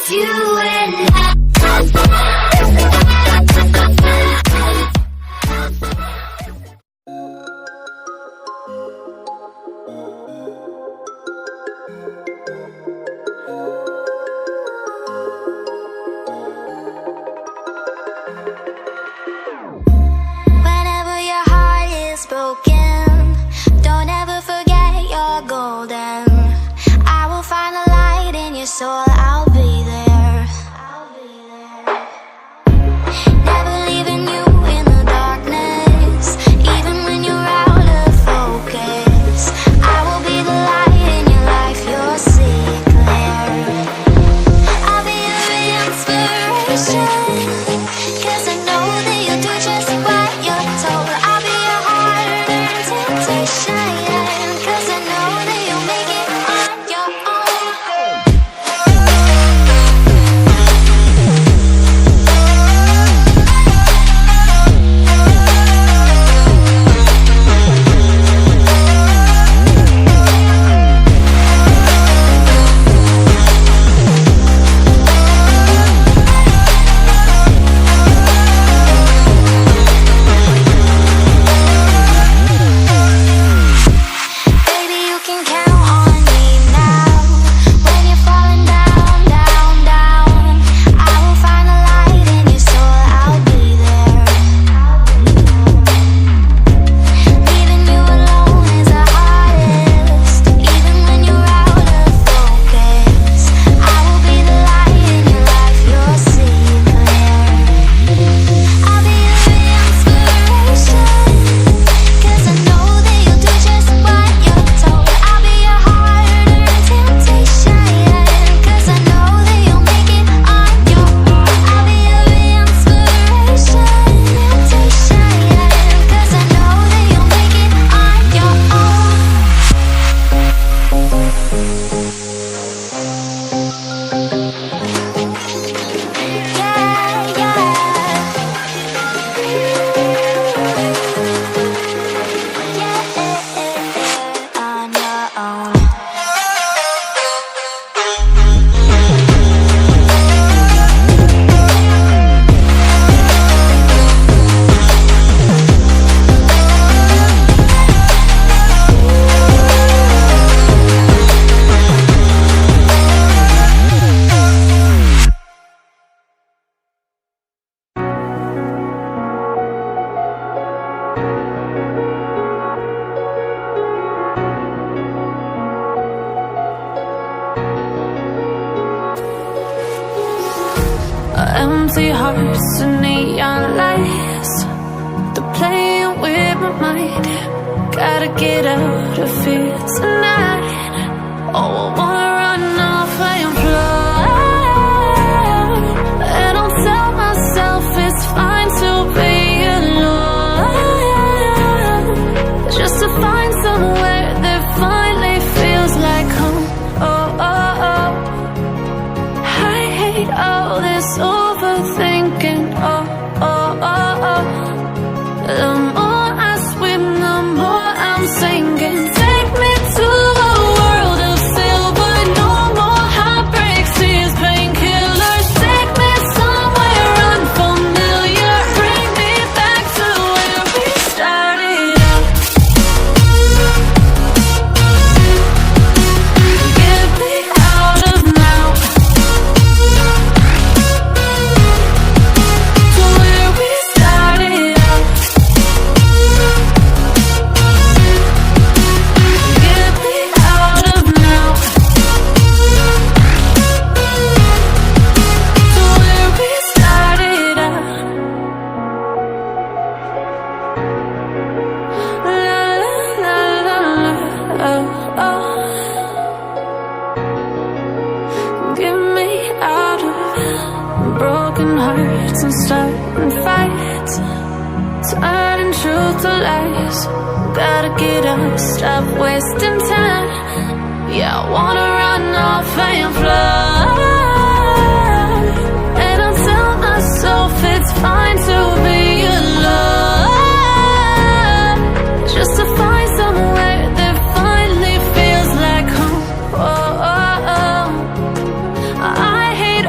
It's you and Whenever your heart is broken, don't ever forget you're golden. I will find the light in your soul, I'll be there. Never leaving you in the darkness, even when you're out of focus. I will be the light in your life, you'll see it clear. I'll be your inspiration, 'cause I know that you'll do just what you're told. I'll be your heart and temptation, 'cause I know that you'll make it on your own. Baby, you can count on me now. When you're falling down, down, down, I will find the light in your soul, I'll be there. Leaving you alone is the hardest, even when you're out of focus. I will be the light in your life, you'll see it clear. I'll be your inspiration, 'cause I know that you'll do just what you're told. I'll be your heart and temptation, 'cause I know that you'll make it on your own. I'll be your inspiration, temptation, 'cause I know that you'll make it on your own. Yeah, yeah, on your own. Empty hearts and neon lights, they're playing with my mind. Gotta get out of here tonight. Oh, I wanna run off and fly, and I'll tell myself it's fine to be alone, just to find somewhere that finally feels like home. Oh, oh, oh. I hate all this overthinking. Oh, oh, oh, oh. The more I swim, the more I'm sinking. Take me to a world of silver, no more heartbreaks, tears, painkillers. Take me somewhere unfamiliar, bring me back to where we started out. Get me out of now, to where we started out. Get me out of now, to where we started out. La la la la, oh, oh. Get me out of broken hearts and starting fights, turning truth to lies. Gotta get up, stop wasting time. Yeah, I wanna run off and fly, and I'll tell myself it's fine to be alone, just to find somewhere that finally feels like home. Oh, oh, oh. I hate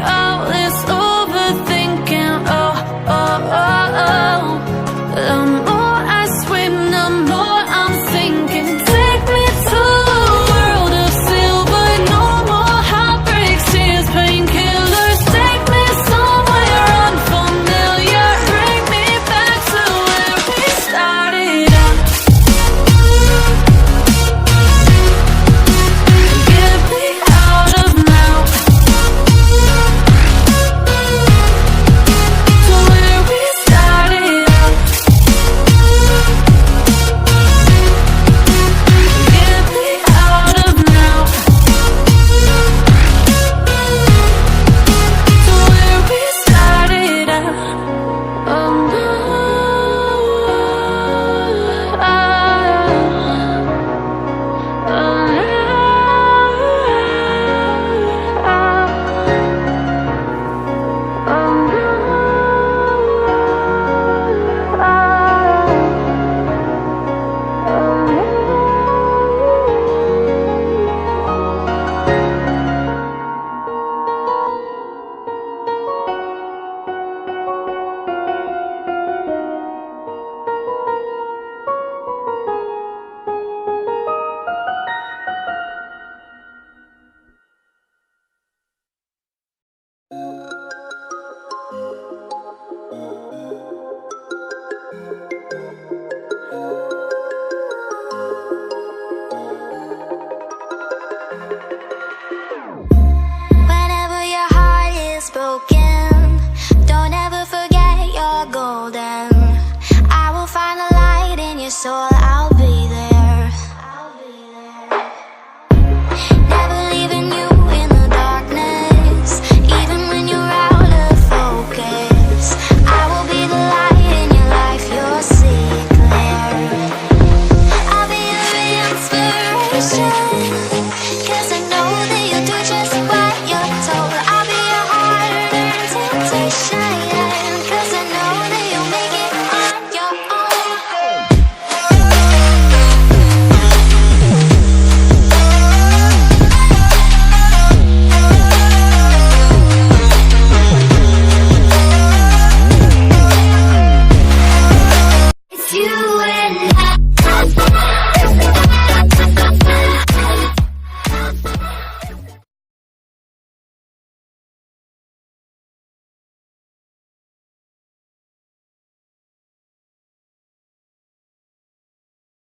spoken.